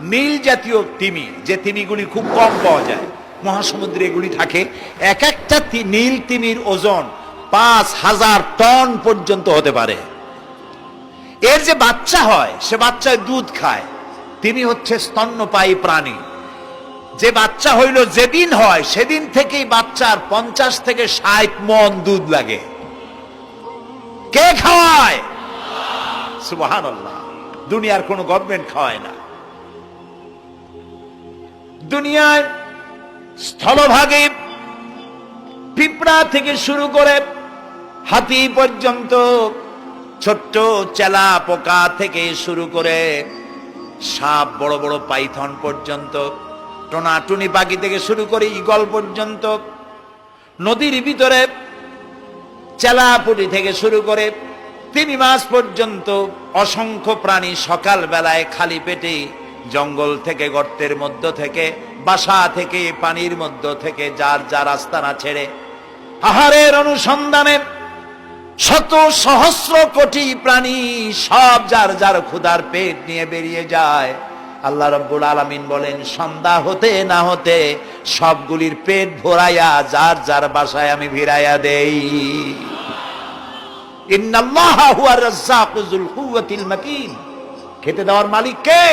নীল জাতীয় তিমি, যে তিমিগুলি খুব কম পাওয়া যায় মহাসমুদ্রে এগুলি থাকে। এক একটা নীল তিমির ওজন 5000 টন পর্যন্ত হতে পারে। এর যে বাচ্চা হয় সে বাচ্চায় দুধ খায়। তিমি হচ্ছে স্তন্যপায়ী প্রাণী। যে বাচ্চা হইল যেদিন হয় সেদিন থেকেই বাচ্চার 50 থেকে 60 মণ দুধ লাগে। কে খাওয়ায়? সুবহানাল্লাহ। দুনিয়ার কোন গভর্নমেন্ট খাওয়ায় না। দুনিয়ায় স্থলভাগে পিঁপড়া থেকে শুরু করে হাতি পর্যন্ত, ছোট্ট চেলা পোকা থেকে শুরু করে সাপ, বড় বড় পাইথন পর্যন্ত, টোনাটুনি পাখি থেকে শুরু করে ঈগল পর্যন্ত, নদীর ভিতরে চেলাপুটি থেকে শুরু করে তিমি মাছ পর্যন্ত অসংখ্য প্রাণী সকাল বেলায় খালি পেটে জঙ্গল থেকে, গর্তের মধ্য থেকে, বাসা থেকে, পানির মধ্য থেকে যার যার আস্তানা ছেড়ে আহারের অনুসন্ধানে শত সহস্র কোটি প্রাণী সব যার যার ক্ষুধার পেট নিয়ে বেরিয়ে যায়। আল্লাহ রাব্বুল আলামিন বলেন, সন্ধ্যা হতে না হতে সবগুলির পেট ভরাইয়া যার যার বাসায় আমি ভিড়াইয়া দেই। ইন্নাল্লাহা হুয়ার রাজ্জাকু যুল কুওয়াতিল মাতিন। খেতে দেওয়ার মালিক কে?